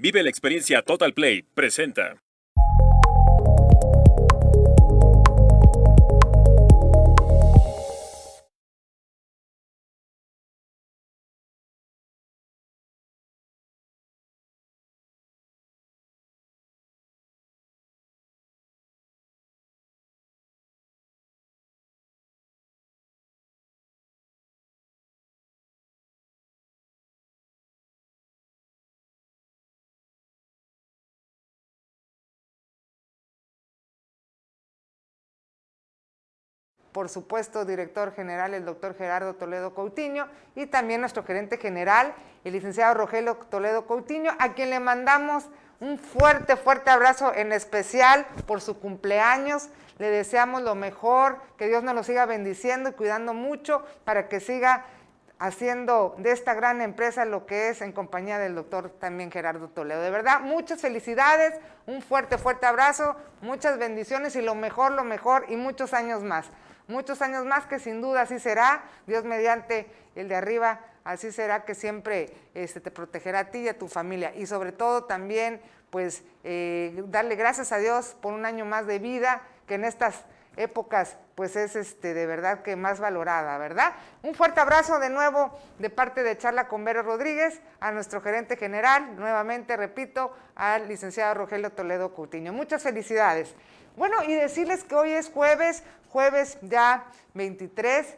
Vive la experiencia Total Play. Presenta. Por supuesto, director general, el doctor Gerardo Toledo Coutinho, y también nuestro gerente general, el licenciado Rogelio Toledo Coutinho, a quien le mandamos un fuerte, fuerte abrazo, en especial por su cumpleaños. Le deseamos lo mejor, que Dios nos lo siga bendiciendo y cuidando mucho para que siga haciendo de esta gran empresa lo que es, en compañía del doctor también Gerardo Toledo. De verdad, muchas felicidades, un fuerte, fuerte abrazo, muchas bendiciones y lo mejor, y muchos años más. Muchos años más, que sin duda así será, Dios mediante el de arriba, así será, que siempre te protegerá a ti y a tu familia. Y sobre todo también, pues, darle gracias a Dios por un año más de vida, que en estas épocas, pues es de verdad que más valorada, ¿verdad? Un fuerte abrazo de nuevo de parte de Charla con Vero Rodríguez, a nuestro gerente general, nuevamente repito, al licenciado Rogelio Toledo Coutinho. Muchas felicidades. Bueno, y decirles que hoy es jueves ya 23,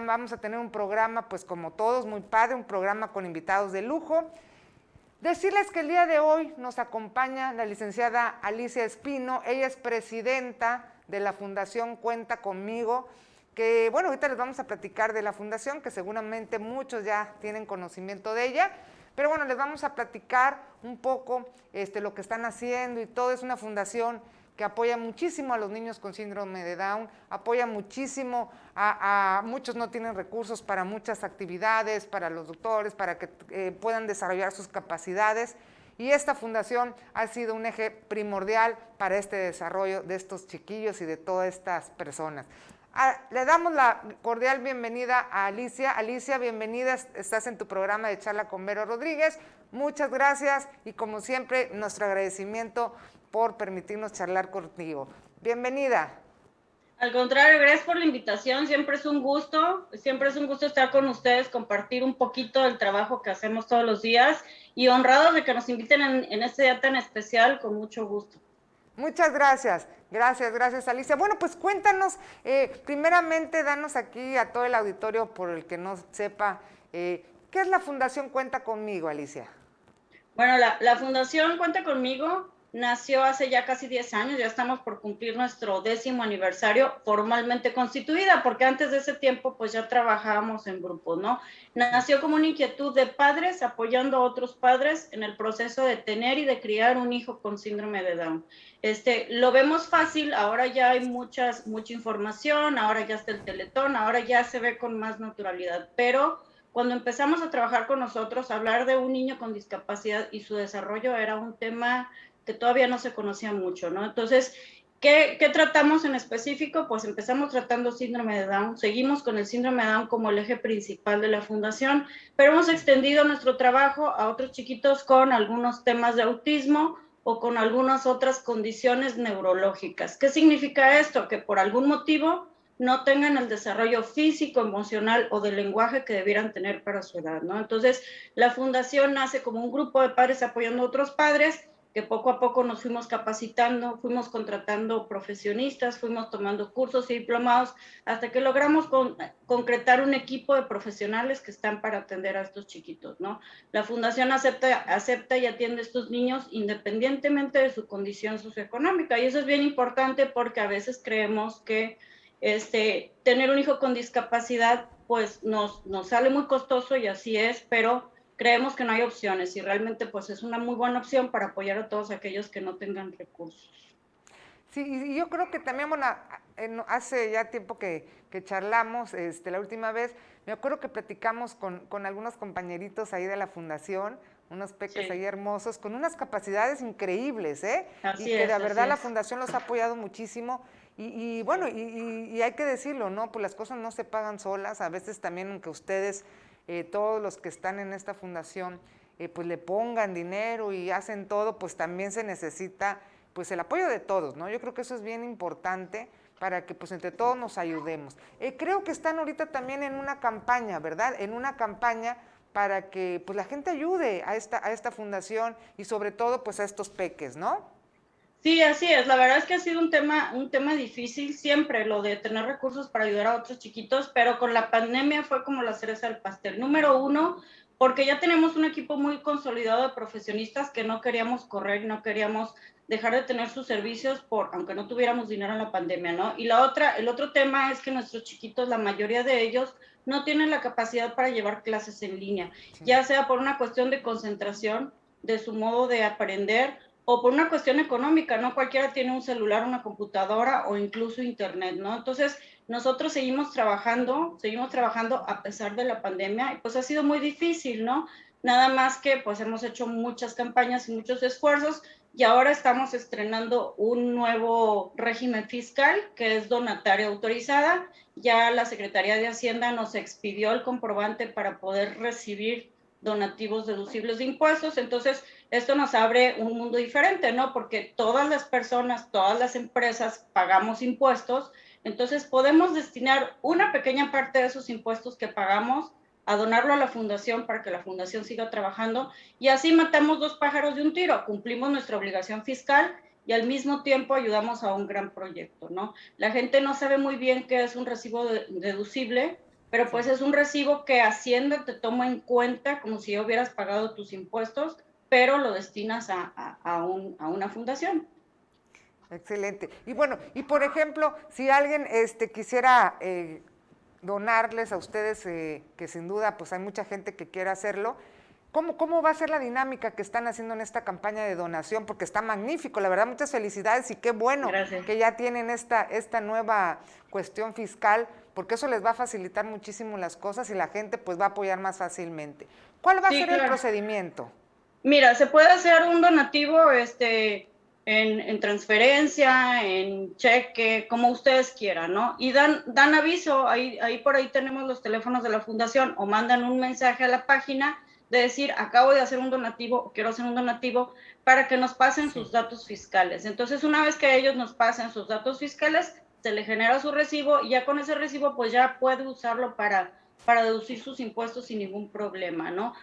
vamos a tener un programa, pues como todos, muy padre, un programa con invitados de lujo. Decirles que el día de hoy nos acompaña la licenciada Alicia Espino, ella es presidenta de la Fundación Cuenta Conmigo, que bueno, ahorita les vamos a platicar de la fundación, que seguramente muchos ya tienen conocimiento de ella, pero bueno, les vamos a platicar un poco lo que están haciendo y todo. Es una fundación que apoya muchísimo a los niños con síndrome de Down, apoya muchísimo a muchos no tienen recursos para muchas actividades, para los doctores, para que puedan desarrollar sus capacidades. Y esta fundación ha sido un eje primordial para este desarrollo de estos chiquillos y de todas estas personas. Le damos la cordial bienvenida a Alicia. Alicia, bienvenida, estás en tu programa de Charla con Vero Rodríguez. Muchas gracias y como siempre, nuestro agradecimiento por permitirnos charlar contigo. Bienvenida. Al contrario, gracias por la invitación, siempre es un gusto estar con ustedes, compartir un poquito del trabajo que hacemos todos los días y honrados de que nos inviten en este día tan especial, con mucho gusto. Muchas gracias, gracias Alicia. Bueno, pues cuéntanos, primeramente danos aquí a todo el auditorio, por el que no sepa, ¿qué es la Fundación Cuenta Conmigo, Alicia? Bueno, la Fundación Cuenta Conmigo nació hace ya casi 10 años, ya estamos por cumplir nuestro 10º aniversario formalmente constituida, porque antes de ese tiempo pues ya trabajábamos en grupos, ¿no? Nació como una inquietud de padres apoyando a otros padres en el proceso de tener y de criar un hijo con síndrome de Down. Lo vemos fácil, ahora ya hay mucha información, ahora ya está el Teletón, ahora ya se ve con más naturalidad, pero cuando empezamos a trabajar con nosotros, hablar de un niño con discapacidad y su desarrollo era un tema que todavía no se conocía mucho, ¿no? Entonces, ¿qué tratamos en específico? Pues empezamos tratando síndrome de Down, seguimos con el síndrome de Down como el eje principal de la fundación, pero hemos extendido nuestro trabajo a otros chiquitos con algunos temas de autismo o con algunas otras condiciones neurológicas. ¿Qué significa esto? Que por algún motivo no tengan el desarrollo físico, emocional o de lenguaje que debieran tener para su edad, ¿no? Entonces, la fundación nace como un grupo de padres apoyando a otros padres, que poco a poco nos fuimos capacitando, fuimos contratando profesionistas, fuimos tomando cursos y diplomados, hasta que logramos concretar un equipo de profesionales que están para atender a estos chiquitos, ¿no? La fundación acepta y atiende a estos niños independientemente de su condición socioeconómica, y eso es bien importante porque a veces creemos que tener un hijo con discapacidad pues nos sale muy costoso, y así es, pero creemos que no hay opciones y realmente pues es una muy buena opción para apoyar a todos aquellos que no tengan recursos. Sí, y yo creo que también, bueno, hace ya tiempo que charlamos, la última vez, me acuerdo que platicamos con algunos compañeritos ahí de la fundación, unos peques ahí hermosos, con unas capacidades increíbles, Así y que de verdad la es. fundación los ha apoyado muchísimo, y bueno, y hay que decirlo, ¿no? Pues las cosas no se pagan solas, a veces también, aunque ustedes, todos los que están en esta fundación, pues le pongan dinero y hacen todo, pues también se necesita pues el apoyo de todos, ¿no? Yo creo que eso es bien importante para que pues entre todos nos ayudemos. Creo que están ahorita también en una campaña, ¿verdad? En una campaña para que pues la gente ayude a esta fundación y sobre todo pues a estos peques, ¿no? Sí, así es. La verdad es que ha sido un tema difícil siempre, lo de tener recursos para ayudar a otros chiquitos, pero con la pandemia fue como la cereza del pastel. Número uno, porque ya tenemos un equipo muy consolidado de profesionistas que no queríamos correr, no queríamos dejar de tener sus servicios aunque no tuviéramos dinero en la pandemia, ¿no? Y el otro tema es que nuestros chiquitos, la mayoría de ellos, no tienen la capacidad para llevar clases en línea, Sí. ya sea por una cuestión de concentración, de su modo de aprender, o por una cuestión económica, ¿no? Cualquiera tiene un celular, una computadora o incluso internet, ¿no? Entonces, nosotros seguimos trabajando a pesar de la pandemia y pues ha sido muy difícil, ¿no? Nada más que pues hemos hecho muchas campañas y muchos esfuerzos y ahora estamos estrenando un nuevo régimen fiscal que es donataria autorizada. Ya la Secretaría de Hacienda nos expidió el comprobante para poder recibir donativos deducibles de impuestos, entonces esto nos abre un mundo diferente, ¿no? Porque todas las personas, todas las empresas pagamos impuestos, entonces podemos destinar una pequeña parte de esos impuestos que pagamos a donarlo a la fundación para que la fundación siga trabajando y así matamos dos pájaros de un tiro, cumplimos nuestra obligación fiscal y al mismo tiempo ayudamos a un gran proyecto, ¿no? La gente no sabe muy bien qué es un recibo deducible, pero pues es un recibo que Hacienda te toma en cuenta como si ya hubieras pagado tus impuestos, pero lo destinas a una fundación. Excelente. Y bueno, y por ejemplo, si alguien quisiera donarles a ustedes, que sin duda pues hay mucha gente que quiere hacerlo, ¿cómo va a ser la dinámica que están haciendo en esta campaña de donación? Porque está magnífico, la verdad, muchas felicidades y qué bueno Gracias. que ya tienen esta nueva cuestión fiscal, porque eso les va a facilitar muchísimo las cosas y la gente pues va a apoyar más fácilmente. ¿Cuál va a ser el procedimiento? Mira, se puede hacer un donativo en transferencia, en cheque, como ustedes quieran, ¿no? Y dan aviso, ahí por ahí tenemos los teléfonos de la fundación, o mandan un mensaje a la página de decir, acabo de hacer un donativo, o quiero hacer un donativo, para que nos pasen sus datos fiscales. Entonces, una vez que ellos nos pasen sus datos fiscales, se le genera su recibo, y ya con ese recibo, pues ya puede usarlo para deducir sus impuestos sin ningún problema, ¿no?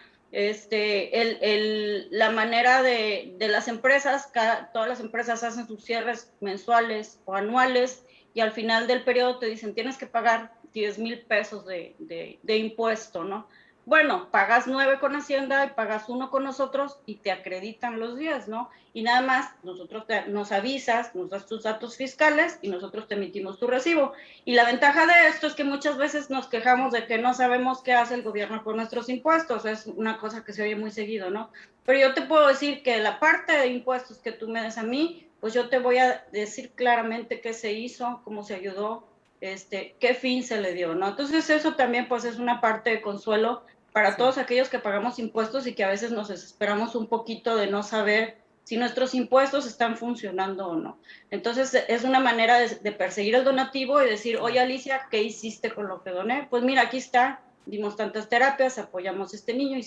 La manera de las empresas, todas las empresas hacen sus cierres mensuales o anuales y al final del periodo te dicen tienes que pagar 10,000 pesos de impuesto, ¿no? Bueno, pagas 9 con Hacienda y pagas 1 con nosotros y te acreditan los 10, ¿no? Y nada más, nos avisas, nos das tus datos fiscales y nosotros te emitimos tu recibo. Y la ventaja de esto es que muchas veces nos quejamos de que no sabemos qué hace el gobierno con nuestros impuestos, es una cosa que se oye muy seguido, ¿no? Pero yo te puedo decir que la parte de impuestos que tú me des a mí, pues yo te voy a decir claramente qué se hizo, cómo se ayudó, qué fin se le dio, ¿no? Entonces eso también pues es una parte de consuelo para todos aquellos que pagamos impuestos y que a veces nos desesperamos un poquito de no saber si nuestros impuestos están funcionando o no. Entonces es una manera de perseguir el donativo y decir, oye Alicia, ¿qué hiciste con lo que doné? Pues mira, aquí está, dimos tantas terapias, apoyamos a este niño,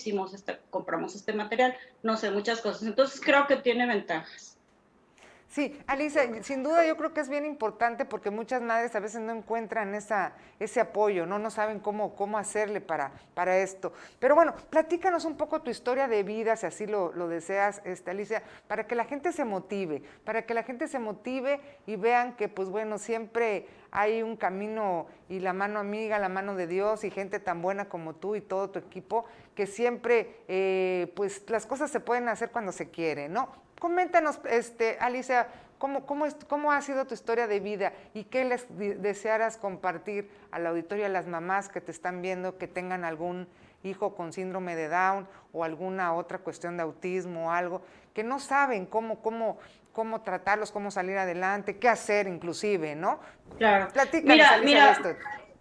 compramos este material, no sé, muchas cosas. Entonces creo que tiene ventajas. Sí, Alicia, sin duda yo creo que es bien importante porque muchas madres a veces no encuentran ese apoyo, no saben cómo hacerle para esto. Pero bueno, platícanos un poco tu historia de vida, si así lo deseas, Alicia, para que la gente se motive, y vean que, pues bueno, siempre hay un camino y la mano amiga, la mano de Dios y gente tan buena como tú y todo tu equipo, que siempre, pues las cosas se pueden hacer cuando se quiere, ¿no? Coméntanos, Alicia, ¿cómo ha sido tu historia de vida y qué les desearas compartir al auditorio, a las mamás que te están viendo, que tengan algún hijo con síndrome de Down o alguna otra cuestión de autismo o algo, que no saben cómo tratarlos, cómo salir adelante, qué hacer inclusive, ¿no? Claro. Platícanos, Alicia, de esto.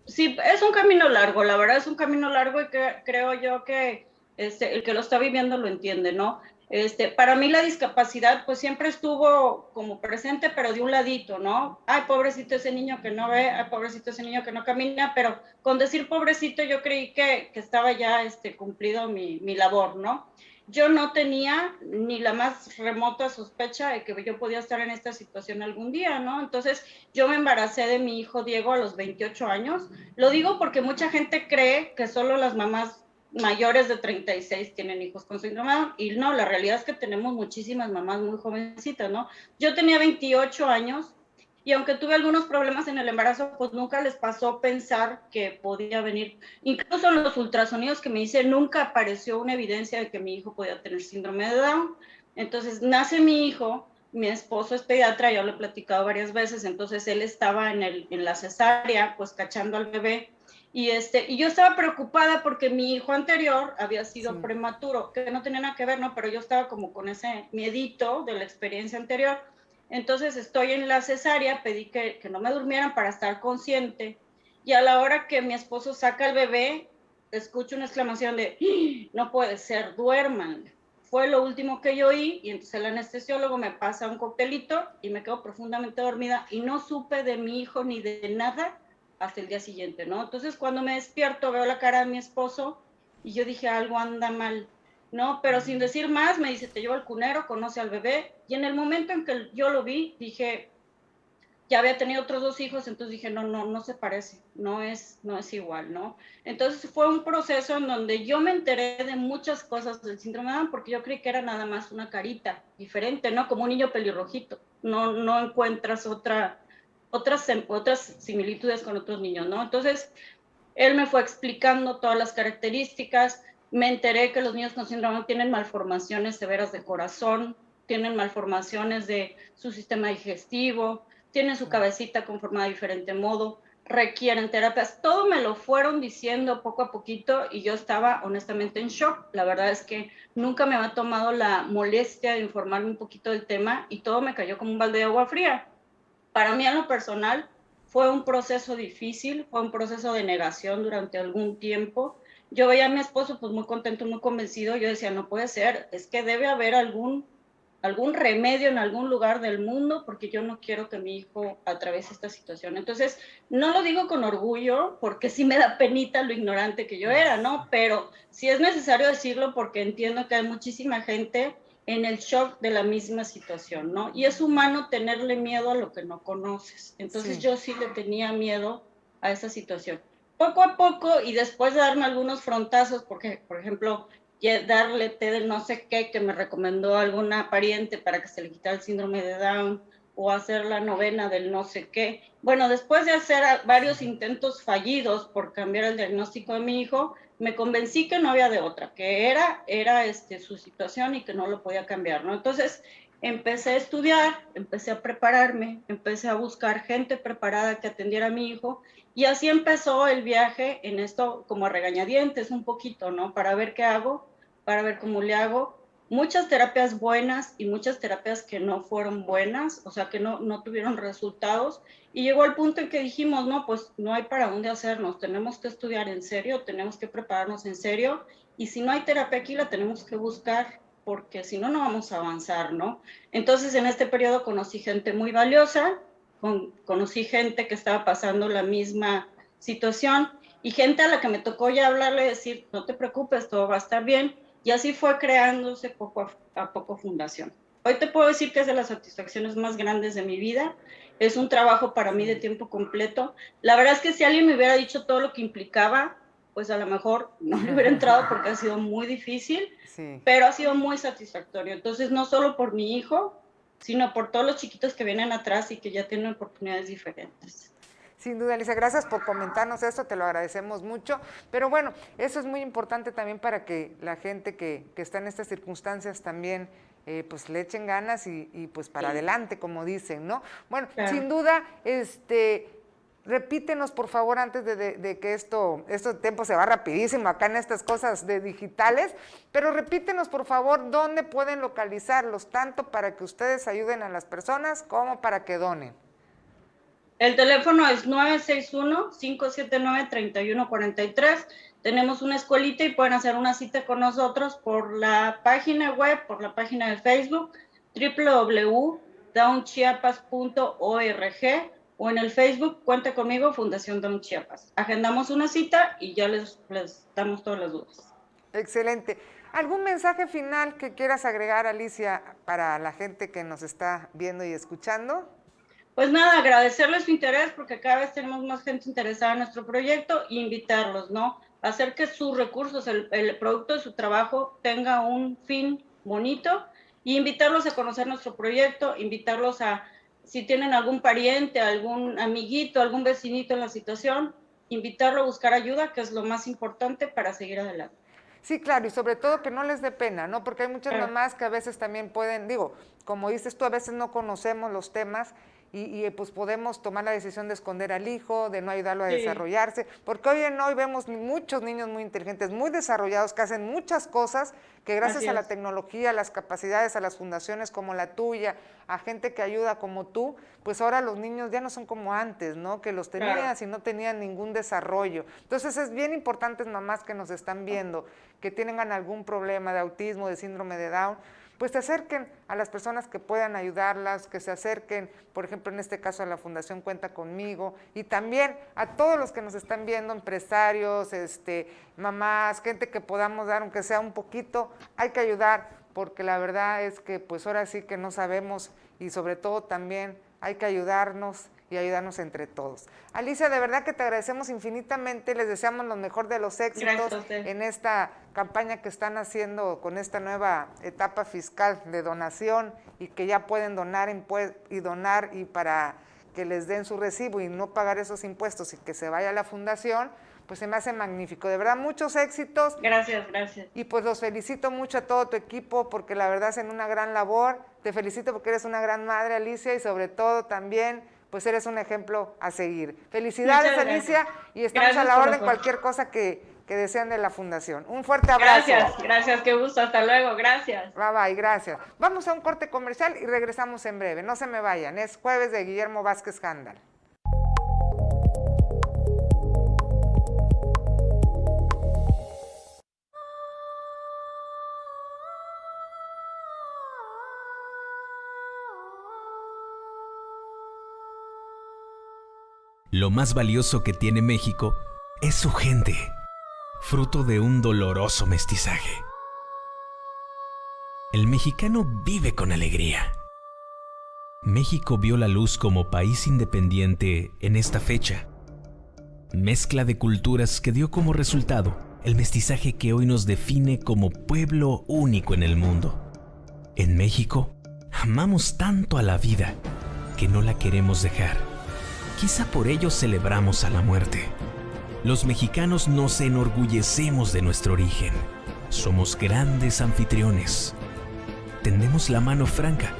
Sí, es un camino largo, la verdad es un camino largo y creo yo que el que lo está viviendo lo entiende, ¿no? Para mí la discapacidad pues siempre estuvo como presente, pero de un ladito, ¿no? Ay, pobrecito ese niño que no ve, ay, pobrecito ese niño que no camina, pero con decir pobrecito yo creí que estaba ya cumplido mi labor, ¿no? yo no tenía ni la más remota sospecha de que yo podía estar en esta situación algún día, ¿no? Entonces, yo me embaracé de mi hijo Diego a los 28 años. Lo digo porque mucha gente cree que solo las mamás mayores de 36 tienen hijos con síndrome de Down, y no, la realidad es que tenemos muchísimas mamás muy jovencitas, ¿no? Yo tenía 28 años, y aunque tuve algunos problemas en el embarazo, pues nunca les pasó pensar que podía venir. Incluso en los ultrasonidos que me hice, nunca apareció una evidencia de que mi hijo podía tener síndrome de Down. Entonces, nace mi hijo, mi esposo es pediatra, yo lo he platicado varias veces, entonces él estaba en la cesárea, pues cachando al bebé, y yo estaba preocupada porque mi hijo anterior había sido prematuro, que no tenía nada que ver, ¿no? Pero yo estaba como con ese miedito de la experiencia anterior. Entonces estoy en la cesárea, pedí que no me durmieran para estar consciente, y a la hora que mi esposo saca al bebé, escucho una exclamación de, ¡Ah! No puede ser, duerman. Fue lo último que yo oí, y entonces el anestesiólogo me pasa un coctelito y me quedo profundamente dormida y no supe de mi hijo ni de nada hasta el día siguiente, ¿no? Entonces cuando me despierto veo la cara de mi esposo y yo dije, algo anda mal, ¿no? Pero sin decir más, me dice, te llevo al cunero, conoce al bebé, y en el momento en que yo lo vi, dije, ya había tenido otros 2 hijos, entonces dije, no se parece, no es igual, ¿no? Entonces fue un proceso en donde yo me enteré de muchas cosas del síndrome de Down, porque yo creí que era nada más una carita diferente, ¿no? Como un niño pelirrojito, no encuentras otras similitudes con otros niños, ¿no? Entonces, él me fue explicando todas las características, me enteré que los niños con síndrome de Down tienen malformaciones severas de corazón, tienen malformaciones de su sistema digestivo, tienen su cabecita conformada de diferente modo, requieren terapias. Todo me lo fueron diciendo poco a poquito y yo estaba honestamente en shock. La verdad es que nunca me había tomado la molestia de informarme un poquito del tema y todo me cayó como un balde de agua fría. Para mí, en lo personal, fue un proceso difícil, fue un proceso de negación durante algún tiempo. Yo veía a mi esposo pues muy contento, muy convencido. Yo decía, no puede ser, es que debe haber algún remedio en algún lugar del mundo, porque yo no quiero que mi hijo atraviese esta situación. Entonces, no lo digo con orgullo, porque sí me da penita lo ignorante que yo era, ¿no? Pero sí es necesario decirlo porque entiendo que hay muchísima gente en el shock de la misma situación, ¿no? Y es humano tenerle miedo a lo que no conoces. Entonces yo sí le tenía miedo a esa situación. Poco a poco, y después de darme algunos frontazos, porque, por ejemplo, darle té del no sé qué que me recomendó alguna pariente para que se le quitara el síndrome de Down, o hacer la novena del no sé qué. Bueno, después de hacer varios intentos fallidos por cambiar el diagnóstico de mi hijo, me convencí que no había de otra, que era su situación y que no lo podía cambiar, ¿no? Entonces empecé a estudiar, empecé a prepararme, empecé a buscar gente preparada que atendiera a mi hijo, y así empezó el viaje en esto como a regañadientes un poquito, ¿no? Para ver qué hago, para ver cómo le hago. Muchas terapias buenas y muchas terapias que no fueron buenas, o sea, que no tuvieron resultados. Y llegó al punto en que dijimos, no, pues no hay para dónde hacernos, tenemos que estudiar en serio, tenemos que prepararnos en serio, y si no hay terapia aquí, la tenemos que buscar, porque si no, no vamos a avanzar, ¿no? Entonces, en este periodo conocí gente muy valiosa, conocí gente que estaba pasando la misma situación, y gente a la que me tocó ya hablarle, decir, no te preocupes, todo va a estar bien, y así fue creándose poco a poco Fundación. Hoy te puedo decir que es de las satisfacciones más grandes de mi vida. Es un trabajo para mí de tiempo completo. La verdad es que si alguien me hubiera dicho todo lo que implicaba, pues a lo mejor no le hubiera entrado porque ha sido muy difícil, pero ha sido muy satisfactorio. Entonces, no solo por mi hijo, sino por todos los chiquitos que vienen atrás y que ya tienen oportunidades diferentes. Sin duda, Elisa, gracias por comentarnos esto, te lo agradecemos mucho. Pero bueno, eso es muy importante también para que la gente que está en estas circunstancias también pues le echen ganas y pues para adelante, como dicen, ¿no? Bueno, claro. Sin duda, repítenos por favor antes de que este tiempo se va rapidísimo acá en estas cosas de digitales, pero repítenos por favor dónde pueden localizarlos, tanto para que ustedes ayuden a las personas como para que donen. El teléfono es 961-579-3143. Tenemos una escuelita y pueden hacer una cita con nosotros por la página web, por la página de Facebook, www.downchiapas.org, o en el Facebook, Cuenta Conmigo, Fundación Down Chiapas. Agendamos una cita y ya les damos todas las dudas. Excelente. ¿Algún mensaje final que quieras agregar, Alicia, para la gente que nos está viendo y escuchando? Pues nada, agradecerles su interés porque cada vez tenemos más gente interesada en nuestro proyecto e invitarlos, ¿no? Hacer que sus recursos, el producto de su trabajo tenga un fin bonito y invitarlos a conocer nuestro proyecto, invitarlos a, si tienen algún pariente, algún amiguito, algún vecinito en la situación, invitarlo a buscar ayuda, que es lo más importante para seguir adelante. Sí, claro, y sobre todo que no les dé pena, ¿no? Porque hay muchas Claro. mamás que a veces también pueden, digo, como dices tú, a veces no conocemos los temas pues podemos tomar la decisión de esconder al hijo, de no ayudarlo a desarrollarse, porque hoy en hoy vemos muchos niños muy inteligentes, muy desarrollados, que hacen muchas cosas que gracias a la tecnología, a las capacidades, a las fundaciones como la tuya, a gente que ayuda como tú, pues ahora los niños ya no son como antes, ¿no? Que los tenías y no tenían ningún desarrollo. Entonces es bien importante, mamás que nos están viendo, que tengan algún problema de autismo, de síndrome de Down, pues se acerquen a las personas que puedan ayudarlas, que se acerquen, por ejemplo, en este caso a la Fundación Cuenta Conmigo, y también a todos los que nos están viendo, empresarios, mamás, gente que podamos dar, aunque sea un poquito, hay que ayudar, porque la verdad es que pues ahora sí que no sabemos, y sobre todo también hay que ayudarnos y ayudarnos entre todos. Alicia, de verdad que te agradecemos infinitamente, les deseamos lo mejor de los éxitos en esta campaña que están haciendo con esta nueva etapa fiscal de donación y que ya pueden donar y para que les den su recibo y no pagar esos impuestos y que se vaya a la fundación, pues se me hace magnífico. De verdad, muchos éxitos. Gracias, gracias. Y pues los felicito mucho a todo tu equipo porque la verdad hacen una gran labor. Te felicito porque eres una gran madre, Alicia, y sobre todo también pues eres un ejemplo a seguir. Felicidades, Alicia, y estamos a la orden cualquier cosa que desean de la Fundación. Un fuerte abrazo. Gracias, qué gusto, hasta luego, gracias. Bye, bye, gracias. Vamos a un corte comercial y regresamos en breve. No se me vayan, es Jueves de Guillermo Vázquez Gándara. Lo más valioso que tiene México es su gente, fruto de un doloroso mestizaje. El mexicano vive con alegría. México vio la luz como país independiente en esta fecha. Mezcla de culturas que dio como resultado el mestizaje que hoy nos define como pueblo único en el mundo. En México, amamos tanto a la vida que no la queremos dejar. Quizá por ello celebramos a la muerte. Los mexicanos nos enorgullecemos de nuestro origen. Somos grandes anfitriones. Tendemos la mano franca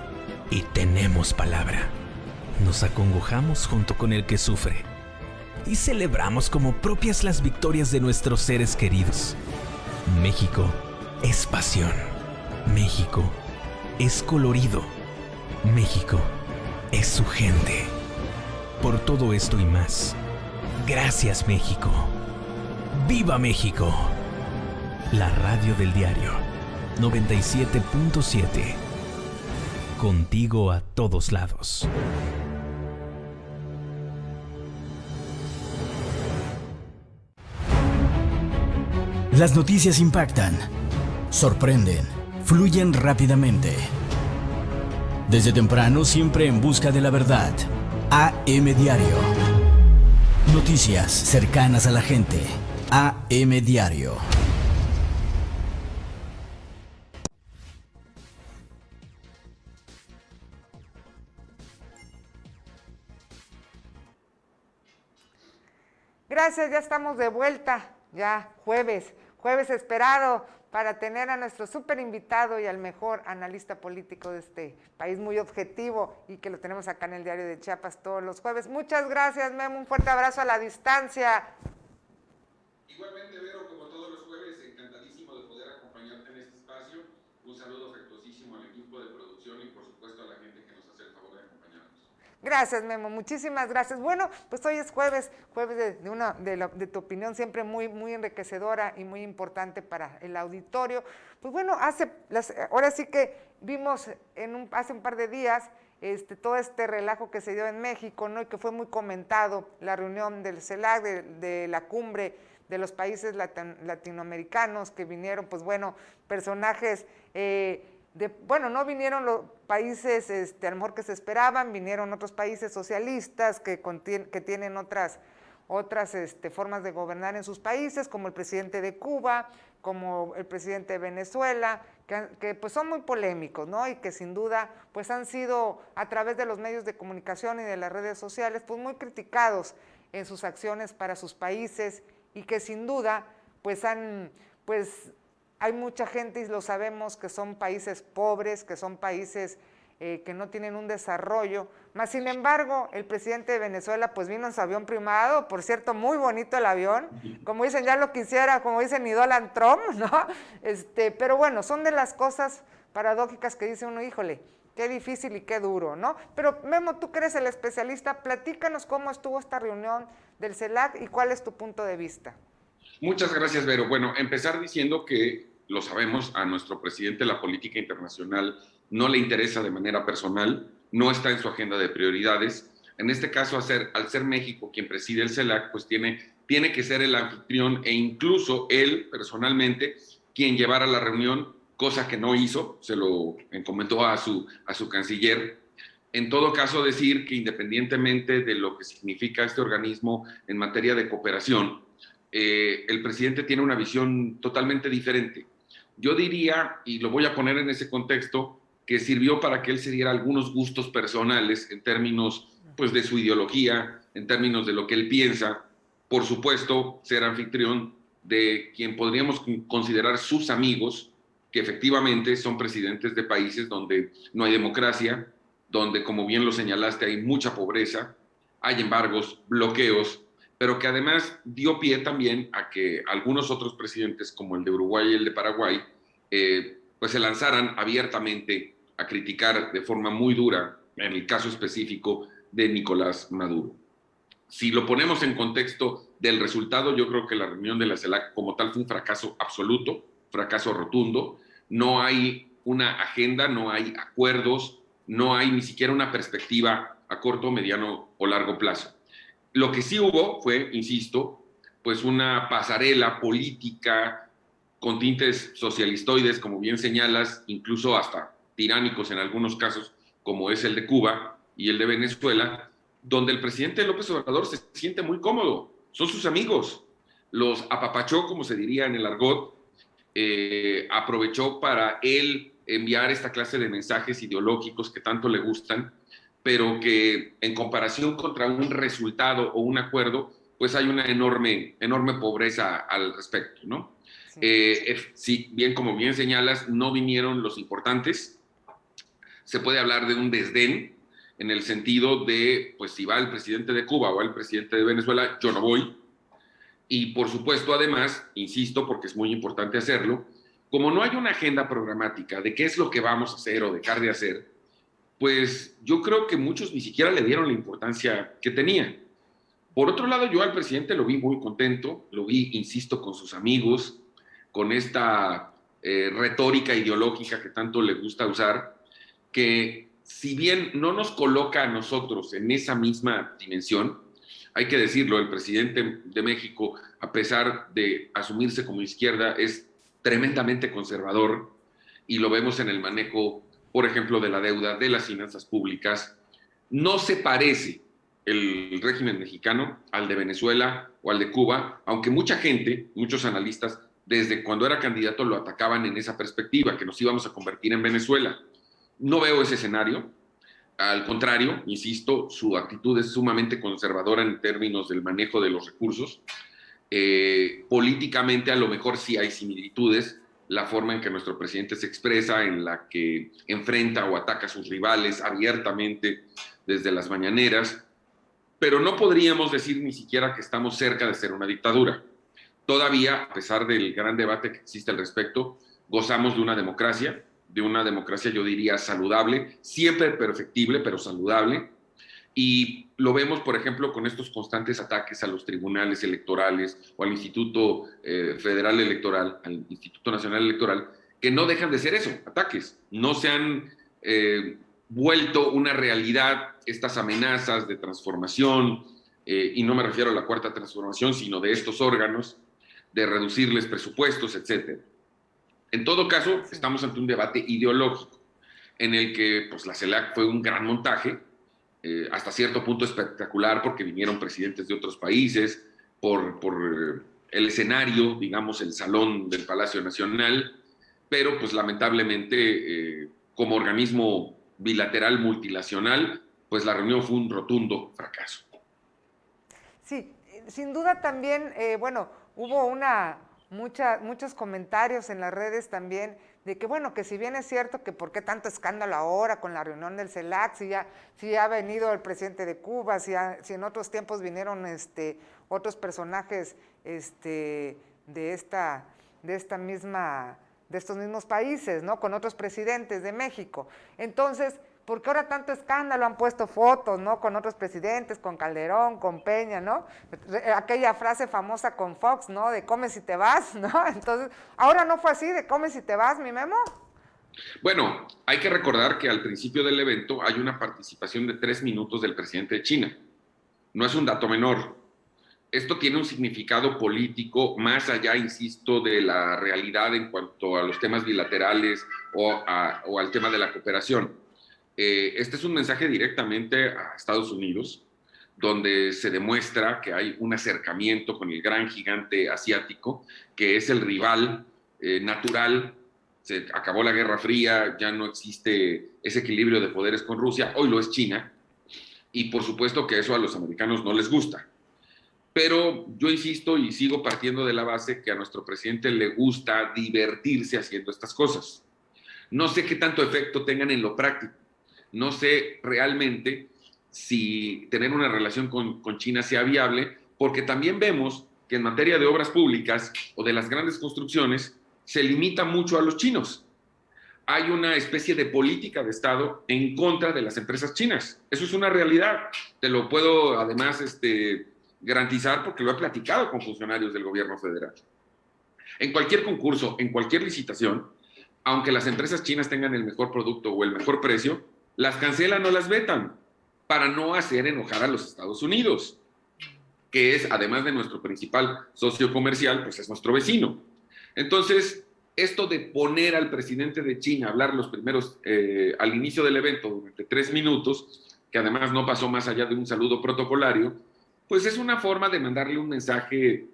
y tenemos palabra. Nos acongojamos junto con el que sufre y celebramos como propias las victorias de nuestros seres queridos. México es pasión. México es colorido. México es su gente. Por todo esto y más, gracias México. ¡Viva México! La radio del diario 97.7. Contigo a todos lados. Las noticias impactan, sorprenden, fluyen rápidamente. Desde temprano siempre en busca de la verdad. AM Diario. Noticias cercanas a la gente. AM Diario. Gracias, ya estamos de vuelta, ya jueves esperado para tener a nuestro súper invitado y al mejor analista político de este país, muy objetivo, y que lo tenemos acá en el Diario de Chiapas todos los jueves. Muchas gracias, Memo, un fuerte abrazo a la distancia. Igualmente, Vero, como todos los jueves, encantadísimo de poder acompañarte en este espacio. Un saludo afectuosísimo al equipo de producción y por supuesto a la gente que nos hace el favor de acompañarnos. Gracias, Memo, muchísimas gracias. Bueno, pues hoy es jueves de tu opinión siempre muy, muy enriquecedora y muy importante para el auditorio. Pues bueno, ahora sí que vimos hace un par de días todo este relajo que se dio en México, ¿no? Y que fue muy comentado, la reunión del CELAC, de la cumbre los países latinoamericanos que vinieron, pues bueno, personajes no vinieron los países a lo mejor que se esperaban, vinieron otros países socialistas que tienen otras formas de gobernar en sus países, como el presidente de Cuba, como el presidente de Venezuela, que pues son muy polémicos, ¿no? Y que sin duda pues han sido a través de los medios de comunicación y de las redes sociales pues muy criticados en sus acciones para sus países, y que sin duda pues hay mucha gente, y lo sabemos, que son países pobres, que son países que no tienen un desarrollo. Mas, sin embargo, el presidente de Venezuela pues vino en su avión privado, por cierto, muy bonito el avión, como dicen, ya lo quisiera, como dicen, ni Donald Trump, ¿no? Pero bueno, son de las cosas paradójicas que dice uno, híjole, qué difícil y qué duro, ¿no? Pero Memo, tú que eres el especialista, platícanos cómo estuvo esta reunión del CELAC y cuál es tu punto de vista. Muchas gracias, Vero. Bueno, empezar diciendo que, lo sabemos, a nuestro presidente la política internacional no le interesa de manera personal, no está en su agenda de prioridades. En este caso, al ser México quien preside el CELAC, pues tiene que ser el anfitrión, e incluso él personalmente quien llevara la reunión, cosa que no hizo, se lo encomendó a su canciller. En todo caso, decir que independientemente de lo que significa este organismo en materia de cooperación, el presidente tiene una visión totalmente diferente. Yo diría, y lo voy a poner en ese contexto, que sirvió para que él se diera algunos gustos personales en términos pues, de su ideología, en términos de lo que él piensa. Por supuesto, ser anfitrión de quien podríamos considerar sus amigos, que efectivamente son presidentes de países donde no hay democracia, donde, como bien lo señalaste, hay mucha pobreza, hay embargos, bloqueos, pero que además dio pie también a que algunos otros presidentes, como el de Uruguay y el de Paraguay, pues se lanzaran abiertamente a criticar de forma muy dura, en el caso específico de Nicolás Maduro. Si lo ponemos en contexto del resultado, yo creo que la reunión de la CELAC como tal fue un fracaso absoluto, fracaso rotundo. No hay una agenda, no hay acuerdos, no hay ni siquiera una perspectiva a corto, mediano o largo plazo. Lo que sí hubo fue, insisto, pues una pasarela política con tintes socialistoides, como bien señalas, incluso hasta tiránicos en algunos casos, como es el de Cuba y el de Venezuela, donde el presidente López Obrador se siente muy cómodo. Son sus amigos. Los apapachó, como se diría en el argot, aprovechó para él enviar esta clase de mensajes ideológicos que tanto le gustan, pero que en comparación contra un resultado o un acuerdo, pues hay una enorme pobreza al respecto, ¿no? Sí, bien, como bien señalas, no vinieron los importantes. Se puede hablar de un desdén en el sentido de, pues si va el presidente de Cuba o el presidente de Venezuela, yo no voy. Y por supuesto, además, insisto, porque es muy importante hacerlo, como no hay una agenda programática de qué es lo que vamos a hacer o dejar de hacer, pues yo creo que muchos ni siquiera le dieron la importancia que tenía. Por otro lado, yo al presidente lo vi muy contento, lo vi, insisto, con sus amigos, con esta retórica ideológica que tanto le gusta usar, que si bien no nos coloca a nosotros en esa misma dimensión, hay que decirlo, el presidente de México, a pesar de asumirse como izquierda, es tremendamente conservador, y lo vemos en el manejo, por ejemplo, de la deuda, de las finanzas públicas. No se parece el régimen mexicano al de Venezuela o al de Cuba, aunque mucha gente, muchos analistas, desde cuando era candidato lo atacaban en esa perspectiva, que nos íbamos a convertir en Venezuela. No veo ese escenario. Al contrario, insisto, su actitud es sumamente conservadora en términos del manejo de los recursos. Políticamente a lo mejor sí hay similitudes, la forma en que nuestro presidente se expresa, en la que enfrenta o ataca a sus rivales abiertamente desde las mañaneras, pero no podríamos decir ni siquiera que estamos cerca de ser una dictadura. Todavía, a pesar del gran debate que existe al respecto, gozamos de una democracia yo diría saludable, siempre perfectible, pero saludable, y lo vemos, por ejemplo, con estos constantes ataques a los tribunales electorales o al Instituto Federal Electoral, al Instituto Nacional Electoral, que no dejan de ser eso, ataques. No se han vuelto una realidad estas amenazas de transformación, y no me refiero a la cuarta transformación, sino de estos órganos, de reducirles presupuestos, etc. En todo caso, estamos ante un debate ideológico en el que pues, la CELAC fue un gran montaje, hasta cierto punto espectacular porque vinieron presidentes de otros países, por el escenario, digamos, el salón del Palacio Nacional, pero pues lamentablemente como organismo bilateral multilacional, pues la reunión fue un rotundo fracaso. Sí, sin duda también, bueno, hubo muchos comentarios en las redes también de que, bueno, que si bien es cierto que por qué tanto escándalo ahora con la reunión del CELAC, si ya ha venido el presidente de Cuba, si en otros tiempos vinieron otros personajes de estos mismos países, ¿no? Con otros presidentes de México. Entonces, ¿por qué ahora tanto escándalo? Han puesto fotos, ¿no? Con otros presidentes, con Calderón, con Peña, ¿no? Aquella frase famosa con Fox, ¿no? De come si te vas, ¿no? Entonces, ahora no fue así, de come si te vas, mi Memo. Bueno, hay que recordar que al principio del evento hay una participación de 3 minutos del presidente de China. No es un dato menor. Esto tiene un significado político más allá, insisto, de la realidad en cuanto a los temas bilaterales o al tema de la cooperación. Este es un mensaje directamente a Estados Unidos, donde se demuestra que hay un acercamiento con el gran gigante asiático, que es el rival natural. Se acabó la Guerra Fría, ya no existe ese equilibrio de poderes con Rusia, hoy lo es China, y por supuesto que eso a los americanos no les gusta. Pero yo insisto y sigo partiendo de la base que a nuestro presidente le gusta divertirse haciendo estas cosas. No sé qué tanto efecto tengan en lo práctico. No sé realmente si tener una relación con China sea viable, porque también vemos que en materia de obras públicas o de las grandes construcciones se limita mucho a los chinos. Hay una especie de política de Estado en contra de las empresas chinas. Eso es una realidad. Te lo puedo además garantizar porque lo he platicado con funcionarios del gobierno federal. En cualquier concurso, en cualquier licitación, aunque las empresas chinas tengan el mejor producto o el mejor precio, las cancelan o las vetan para no hacer enojar a los Estados Unidos, que es, además de nuestro principal socio comercial, pues es nuestro vecino. Entonces, esto de poner al presidente de China a hablar los primeros, al inicio del evento, durante 3 minutos, que además no pasó más allá de un saludo protocolario, pues es una forma de mandarle un mensaje,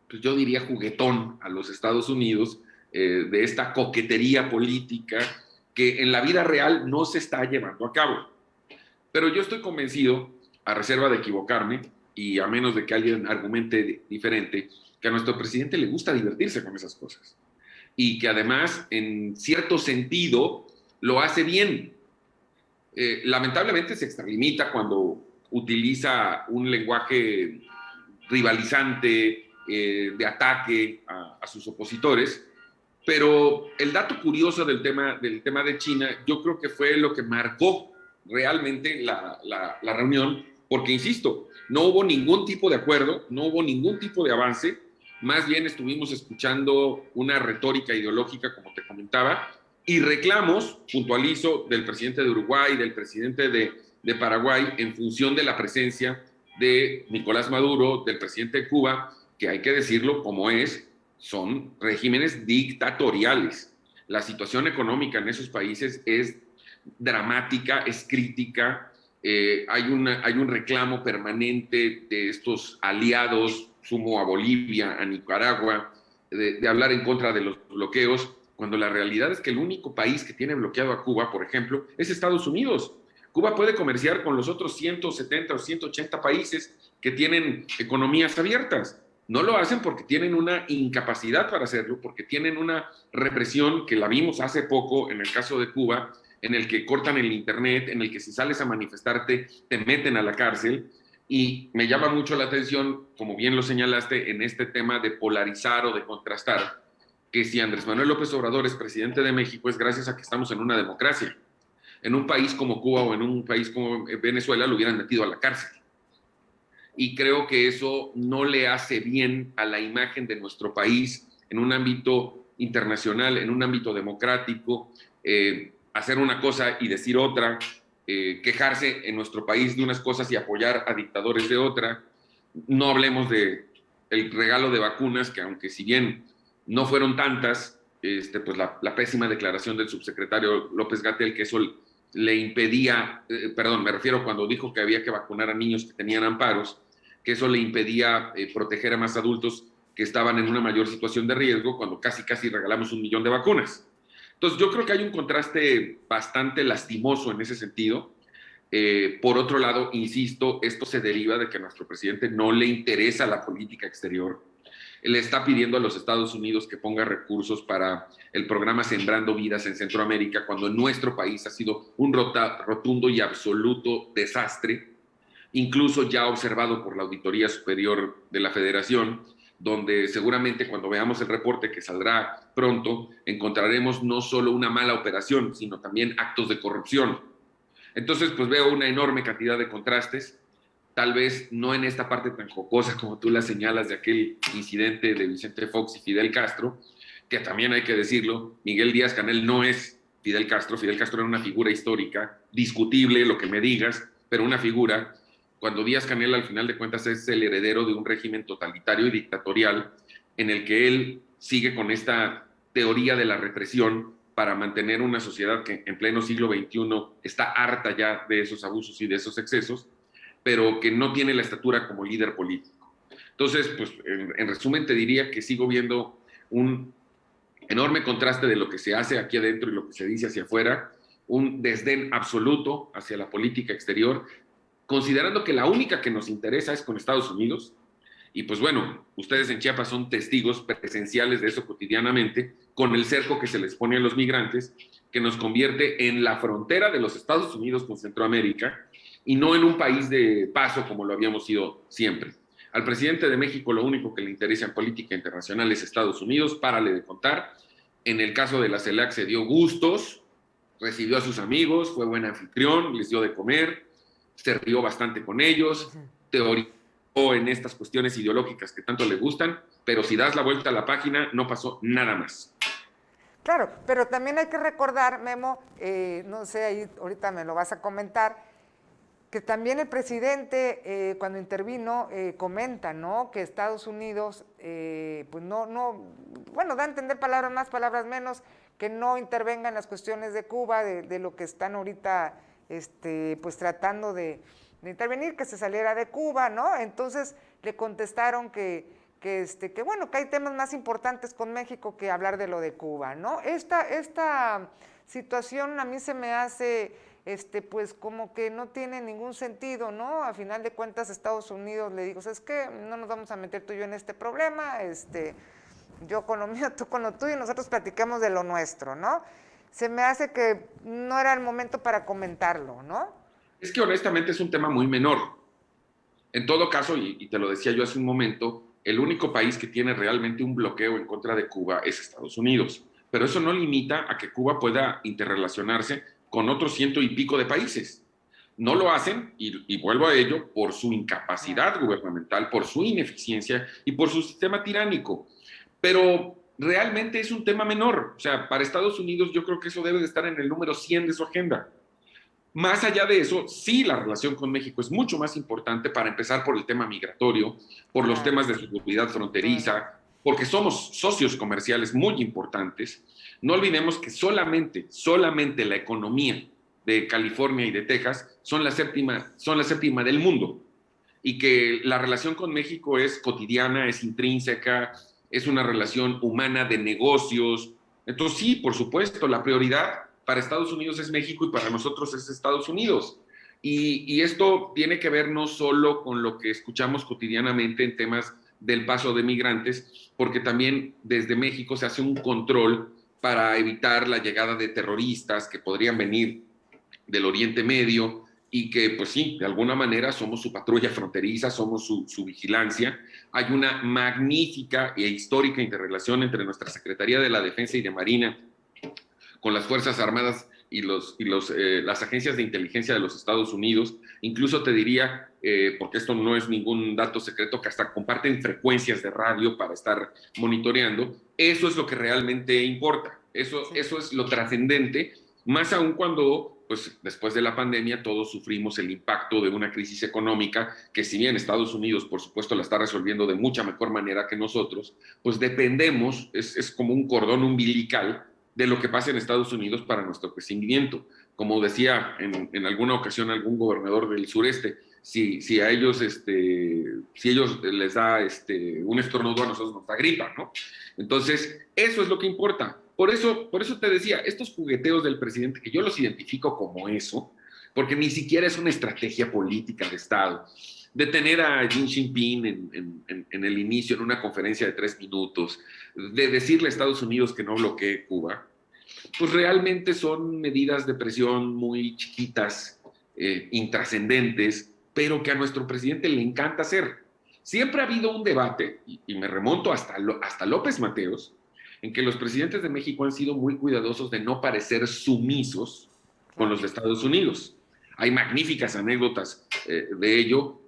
pues yo diría juguetón a los Estados Unidos, de esta coquetería política que en la vida real no se está llevando a cabo. Pero yo estoy convencido, a reserva de equivocarme, y a menos de que alguien argumente diferente, que a nuestro presidente le gusta divertirse con esas cosas. Y que además, en cierto sentido, lo hace bien. Lamentablemente se extralimita cuando utiliza un lenguaje rivalizante, de ataque a sus opositores. Pero el dato curioso del tema de China, yo creo que fue lo que marcó realmente la reunión, porque, insisto, no hubo ningún tipo de acuerdo, no hubo ningún tipo de avance, más bien estuvimos escuchando una retórica ideológica, como te comentaba, y reclamos, puntualizo, del presidente de Uruguay, del presidente de Paraguay, en función de la presencia de Nicolás Maduro, del presidente de Cuba, que hay que decirlo como es, son regímenes dictatoriales. La situación económica en esos países es dramática, es crítica. Hay un reclamo permanente de estos aliados, sumo a Bolivia, a Nicaragua, de hablar en contra de los bloqueos, cuando la realidad es que el único país que tiene bloqueado a Cuba, por ejemplo, es Estados Unidos. Cuba puede comerciar con los otros 170 o 180 países que tienen economías abiertas. No lo hacen porque tienen una incapacidad para hacerlo, porque tienen una represión que la vimos hace poco en el caso de Cuba, en el que cortan el internet, en el que si sales a manifestarte te meten a la cárcel. Y me llama mucho la atención, como bien lo señalaste, en este tema de polarizar o de contrastar, que si Andrés Manuel López Obrador es presidente de México es gracias a que estamos en una democracia. En un país como Cuba o en un país como Venezuela lo hubieran metido a la cárcel. Y creo que eso no le hace bien a la imagen de nuestro país en un ámbito internacional, en un ámbito democrático, hacer una cosa y decir otra, quejarse en nuestro país de unas cosas y apoyar a dictadores de otra. No hablemos de el regalo de vacunas, que aunque si bien no fueron tantas, pues la pésima declaración del subsecretario López-Gatell, que eso le impedía, perdón, me refiero cuando dijo que había que vacunar a niños que tenían amparos, que eso le impedía proteger a más adultos que estaban en una mayor situación de riesgo, cuando casi regalamos 1 millón de vacunas. Entonces, yo creo que hay un contraste bastante lastimoso en ese sentido. Por otro lado, insisto, esto se deriva de que a nuestro presidente no le interesa la política exterior. Él está pidiendo a los Estados Unidos que ponga recursos para el programa Sembrando Vidas en Centroamérica, cuando en nuestro país ha sido un rotundo y absoluto desastre, incluso ya observado por la Auditoría Superior de la Federación, donde seguramente cuando veamos el reporte que saldrá pronto, encontraremos no solo una mala operación, sino también actos de corrupción. Entonces, pues veo una enorme cantidad de contrastes, tal vez no en esta parte tan jocosa como tú la señalas de aquel incidente de Vicente Fox y Fidel Castro, que también hay que decirlo, Miguel Díaz-Canel no es Fidel Castro era una figura histórica, discutible lo que me digas, pero una figura. Cuando Díaz-Canel al final de cuentas es el heredero de un régimen totalitario y dictatorial en el que él sigue con esta teoría de la represión para mantener una sociedad que en pleno siglo XXI está harta ya de esos abusos y de esos excesos, pero que no tiene la estatura como líder político. Entonces, pues en resumen te diría que sigo viendo un enorme contraste de lo que se hace aquí adentro y lo que se dice hacia afuera, un desdén absoluto hacia la política exterior, considerando que la única que nos interesa es con Estados Unidos. Y pues bueno, ustedes en Chiapas son testigos presenciales de eso cotidianamente, con el cerco que se les pone a los migrantes, que nos convierte en la frontera de los Estados Unidos con Centroamérica y no en un país de paso como lo habíamos sido siempre. Al presidente de México lo único que le interesa en política internacional es Estados Unidos, párale de contar. En el caso de la CELAC se dio gustos, recibió a sus amigos, fue buen anfitrión, les dio de comer, se rió bastante con ellos, teorizó en estas cuestiones ideológicas que tanto le gustan, pero si das la vuelta a la página, no pasó nada más. Claro, pero también hay que recordar, Memo, no sé, ahí ahorita me lo vas a comentar, que también el presidente cuando intervino comenta, ¿no?, que Estados Unidos, pues bueno, da a entender palabras más, palabras menos, que no intervenga en las cuestiones de Cuba, de lo que están ahorita pues tratando de intervenir, que se saliera de Cuba, ¿no? Entonces le contestaron que bueno, que hay temas más importantes con México que hablar de lo de Cuba, ¿no? Esta situación a mí se me hace pues como que no tiene ningún sentido, ¿no? A final de cuentas Estados Unidos le digo, es que no nos vamos a meter tú y yo en este problema, yo con lo mío, tú con lo tuyo, y nosotros platicamos de lo nuestro, ¿no? Se me hace que no era el momento para comentarlo, ¿no? Es que honestamente es un tema muy menor. En todo caso, y te lo decía yo hace un momento, el único país que tiene realmente un bloqueo en contra de Cuba es Estados Unidos. Pero eso no limita a que Cuba pueda interrelacionarse con otros 100 y pico de países. No lo hacen, y vuelvo a ello, por su incapacidad gubernamental, por su ineficiencia y por su sistema tiránico. Pero realmente es un tema menor. O sea, para Estados Unidos yo creo que eso debe de estar en el número 100 de su agenda. Más allá de eso, sí, la relación con México es mucho más importante, para empezar por el tema migratorio, por los temas de seguridad fronteriza, porque somos socios comerciales muy importantes. No olvidemos que solamente la economía de California y de Texas son la séptima del mundo, y que la relación con México es cotidiana, es intrínseca, es una relación humana de negocios. Entonces sí, por supuesto, la prioridad para Estados Unidos es México y para nosotros es Estados Unidos. Y esto tiene que ver no solo con lo que escuchamos cotidianamente en temas del paso de migrantes, porque también desde México se hace un control para evitar la llegada de terroristas que podrían venir del Oriente Medio, y que, pues sí, de alguna manera somos su patrulla fronteriza, somos su vigilancia. Hay una magnífica e histórica interrelación entre nuestra Secretaría de la Defensa y de Marina con las Fuerzas Armadas y las agencias de inteligencia de los Estados Unidos. Incluso te diría, porque esto no es ningún dato secreto, que hasta comparten frecuencias de radio para estar monitoreando. Eso es lo que realmente importa. Eso es lo trascendente. más aún cuando, pues, después de la pandemia todos sufrimos el impacto de una crisis económica que, si bien Estados Unidos, por supuesto, la está resolviendo de mucha mejor manera que nosotros, pues dependemos, es como un cordón umbilical de lo que pasa en Estados Unidos para nuestro crecimiento. Como decía en alguna ocasión algún gobernador del sureste, si a ellos, si ellos les da un estornudo, a nosotros nos da gripa, ¿no? Entonces, eso es lo que importa. Por eso te decía, estos jugueteos del presidente, que yo los identifico como eso, porque ni siquiera es una estrategia política de Estado, de tener a Xi Jinping en el inicio, en una conferencia de 3 minutos, de decirle a Estados Unidos que no bloquee Cuba, pues realmente son medidas de presión muy chiquitas, intrascendentes, pero que a nuestro presidente le encanta hacer. Siempre ha habido un debate, y me remonto hasta López Mateos, en que los presidentes de México han sido muy cuidadosos de no parecer sumisos con los de Estados Unidos. Hay magníficas anécdotas de ello.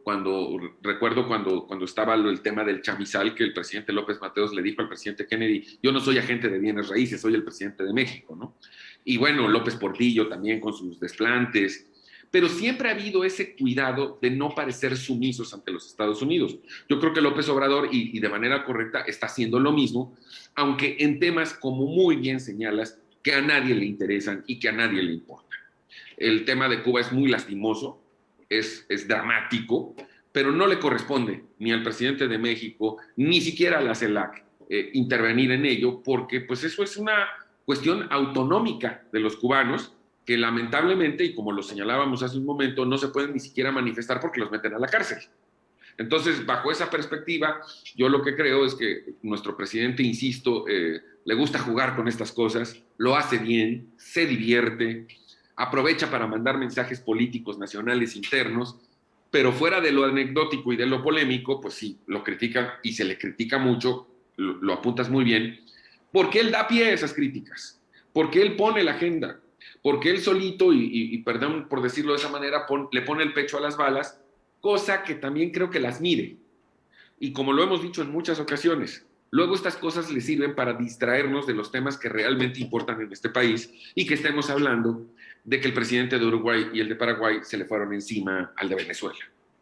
Recuerdo cuando estaba el tema del chamizal, que el presidente López Mateos le dijo al presidente Kennedy: yo no soy agente de bienes raíces, soy el presidente de México, ¿no? Y bueno, López Portillo también con sus desplantes, pero siempre ha habido ese cuidado de no parecer sumisos ante los Estados Unidos. Yo creo que López Obrador, y de manera correcta, está haciendo lo mismo, aunque en temas, como muy bien señalas, que a nadie le interesan y que a nadie le importan. El tema de Cuba es muy lastimoso, es dramático, pero no le corresponde ni al presidente de México, ni siquiera a la CELAC intervenir en ello, porque pues eso es una cuestión autonómica de los cubanos, que lamentablemente, y como lo señalábamos hace un momento, no se pueden ni siquiera manifestar porque los meten a la cárcel. Entonces, bajo esa perspectiva, yo lo que creo es que nuestro presidente, insisto, le gusta jugar con estas cosas, lo hace bien, se divierte, aprovecha para mandar mensajes políticos nacionales internos, pero fuera de lo anecdótico y de lo polémico, pues sí, lo critica y se le critica mucho, lo apuntas muy bien, porque él da pie a esas críticas, porque él pone la agenda, porque él solito, y perdón por decirlo de esa manera, le pone el pecho a las balas, cosa que también creo que las mide. Y como lo hemos dicho en muchas ocasiones, luego estas cosas le sirven para distraernos de los temas que realmente importan en este país, y que estemos hablando de que el presidente de Uruguay y el de Paraguay se le fueron encima al de Venezuela.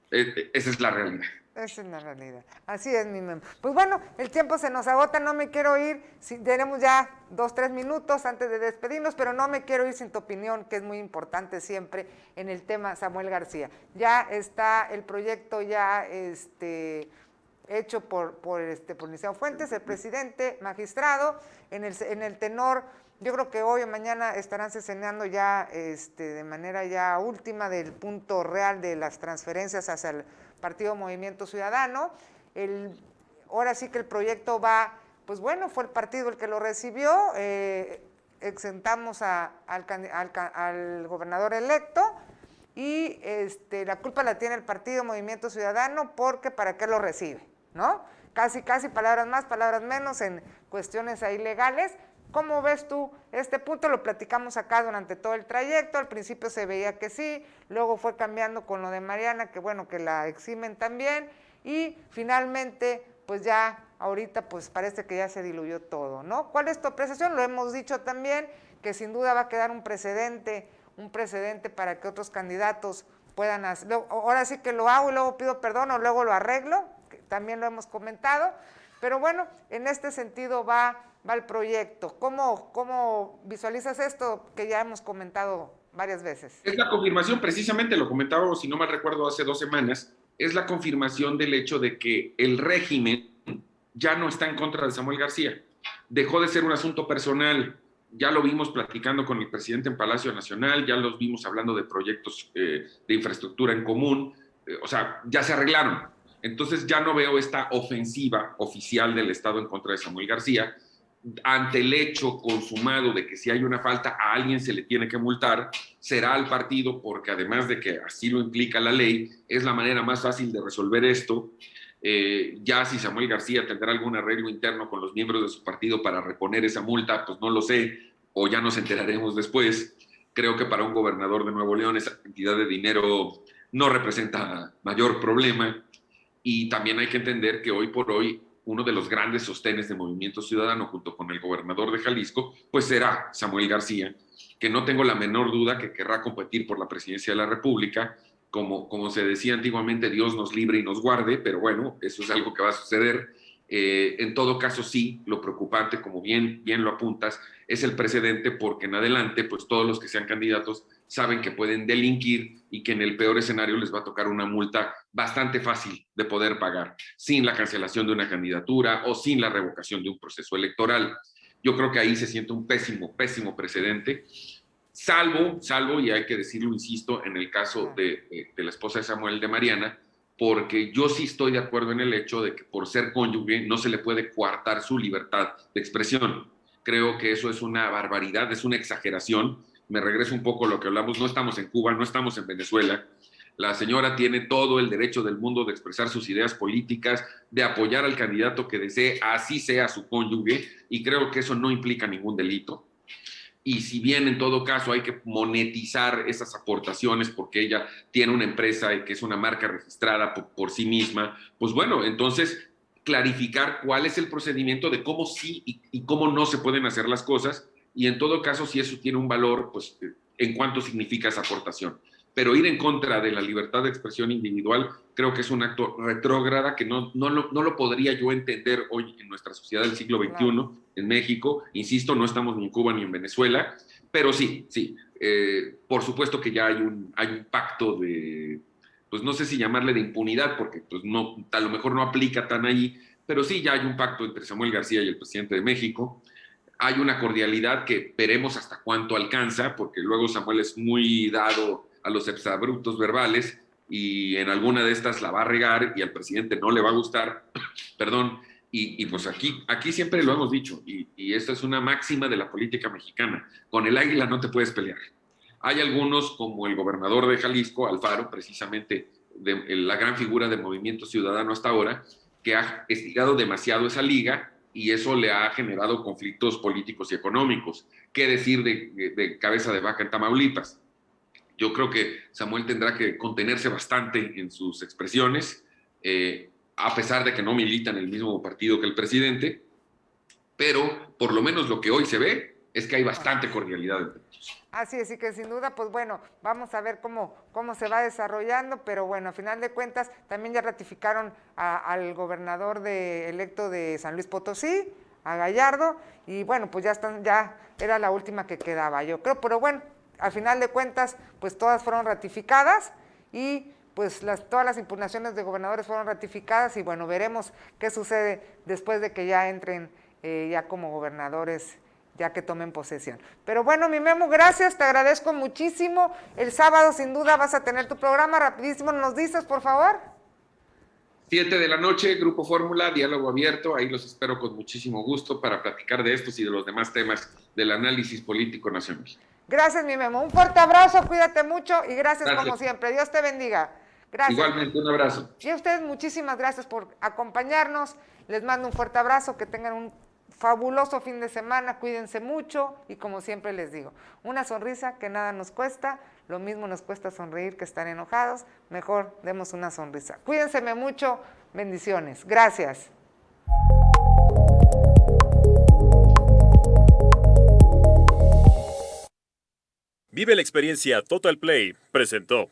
Esa es la realidad. Esa es la realidad. Así es, mi mem. Pues bueno, el tiempo se nos agota, no me quiero ir. Tenemos ya 2, 3 minutos antes de despedirnos, pero no me quiero ir sin tu opinión, que es muy importante siempre en el tema Samuel García. Ya está el proyecto ya hecho por Liceo Fuentes, el presidente, magistrado, en el tenor. Yo creo que hoy o mañana estarán sesionando ya de manera ya última del punto real de las transferencias hacia el Partido Movimiento Ciudadano. Ahora sí que el proyecto va, pues bueno, fue el partido el que lo recibió, exentamos al gobernador electo, y la culpa la tiene el Partido Movimiento Ciudadano, porque ¿para qué lo recibe? ¿No? Casi palabras más, palabras menos en cuestiones ahí legales. ¿Cómo ves tú este punto? Lo platicamos acá durante todo el trayecto. Al principio se veía que sí, luego fue cambiando con lo de Mariana, que bueno, que la eximen también, y finalmente, pues ya ahorita pues parece que ya se diluyó todo, ¿no? ¿Cuál es tu apreciación? Lo hemos dicho también, que sin duda va a quedar un precedente para que otros candidatos puedan hacer. Ahora sí que lo hago y luego pido perdón, o luego lo arreglo, que también lo hemos comentado, pero bueno, en este sentido va el proyecto. ¿Cómo visualizas esto que ya hemos comentado varias veces? Es la confirmación, precisamente lo comentábamos, si no mal recuerdo, hace 2 semanas, es la confirmación del hecho de que el régimen ya no está en contra de Samuel García. Dejó de ser un asunto personal. Ya lo vimos platicando con el presidente en Palacio Nacional, ya los vimos hablando de proyectos de infraestructura en común, o sea, ya se arreglaron. Entonces ya no veo esta ofensiva oficial del Estado en contra de Samuel García, ante el hecho consumado de que si hay una falta a alguien se le tiene que multar, será al partido, porque además de que así lo implica la ley, es la manera más fácil de resolver esto. Ya si Samuel García tendrá algún arreglo interno con los miembros de su partido para reponer esa multa, pues no lo sé, o ya nos enteraremos después. Creo que para un gobernador de Nuevo León esa cantidad de dinero no representa mayor problema, y también hay que entender que hoy por hoy uno de los grandes sostenes de Movimiento Ciudadano, junto con el gobernador de Jalisco, pues será Samuel García, que no tengo la menor duda que querrá competir por la presidencia de la República. Como se decía antiguamente, Dios nos libre y nos guarde, pero bueno, eso es algo que va a suceder. En todo caso, sí, lo preocupante, como bien lo apuntas, es el precedente, porque en adelante, pues todos los que sean candidatos saben que pueden delinquir y que en el peor escenario les va a tocar una multa bastante fácil de poder pagar, sin la cancelación de una candidatura o sin la revocación de un proceso electoral. Yo creo que ahí se siente un pésimo precedente, salvo, y hay que decirlo, insisto, en el caso de la esposa de Samuel, de Mariana, porque yo sí estoy de acuerdo en el hecho de que por ser cónyuge no se le puede coartar su libertad de expresión. Creo que eso es una barbaridad, es una exageración. Me regreso un poco a lo que hablamos, no estamos en Cuba, no estamos en Venezuela. La señora tiene todo el derecho del mundo de expresar sus ideas políticas, de apoyar al candidato que desee, así sea su cónyuge, y creo que eso no implica ningún delito. Y si bien en todo caso hay que monetizar esas aportaciones porque ella tiene una empresa y que es una marca registrada por sí misma, pues bueno, entonces clarificar cuál es el procedimiento de cómo sí y cómo no se pueden hacer las cosas, y en todo caso si eso tiene un valor, pues en cuánto significa esa aportación. Pero ir en contra de la libertad de expresión individual creo que es un acto retrógrada que no lo podría yo entender hoy en nuestra sociedad del siglo XXI, claro. En México, insisto, no estamos ni en Cuba ni en Venezuela, pero sí, por supuesto que ya hay un pacto de, pues no sé si llamarle de impunidad, porque pues no, a lo mejor no aplica tan allí, pero sí ya hay un pacto entre Samuel García y el presidente de México. Hay una cordialidad que veremos hasta cuánto alcanza, porque luego Samuel es muy dado a los exabruptos verbales y en alguna de estas la va a regar y al presidente no le va a gustar, perdón, y pues aquí siempre lo hemos dicho, y esto es una máxima de la política mexicana: con el águila no te puedes pelear. Hay algunos, como el gobernador de Jalisco, Alfaro, precisamente la gran figura del Movimiento Ciudadano hasta ahora, que ha estirado demasiado esa liga, y eso le ha generado conflictos políticos y económicos. ¿Qué decir de Cabeza de Vaca en Tamaulipas? Yo creo que Samuel tendrá que contenerse bastante en sus expresiones, a pesar de que no milita en el mismo partido que el presidente, pero por lo menos lo que hoy se ve es que hay bastante cordialidad entre ellos. Así es, y que sin duda, pues bueno, vamos a ver cómo se va desarrollando, pero bueno, a final de cuentas también ya ratificaron al gobernador electo de San Luis Potosí, a Gallardo, y bueno, pues ya era la última que quedaba, yo creo, pero bueno, al final de cuentas, pues todas fueron ratificadas y pues todas las impugnaciones de gobernadores fueron ratificadas, y bueno, veremos qué sucede después de que ya entren ya como gobernadores, ya que tomen posesión. Pero bueno, mi Memo, gracias, te agradezco muchísimo. El sábado sin duda vas a tener tu programa, rapidísimo, ¿nos dices, por favor? 7 de la noche, Grupo Fórmula, diálogo abierto, ahí los espero con muchísimo gusto para platicar de estos y de los demás temas del análisis político nacional. Gracias, mi Memo, un fuerte abrazo, cuídate mucho y gracias como siempre, Dios te bendiga. Gracias. Igualmente, un abrazo. Y a ustedes muchísimas gracias por acompañarnos, les mando un fuerte abrazo, que tengan un fabuloso fin de semana, cuídense mucho y como siempre les digo, una sonrisa que nada nos cuesta, lo mismo nos cuesta sonreír que estar enojados, mejor demos una sonrisa. Cuídense mucho, bendiciones, gracias. Vive la experiencia Total Play presentó.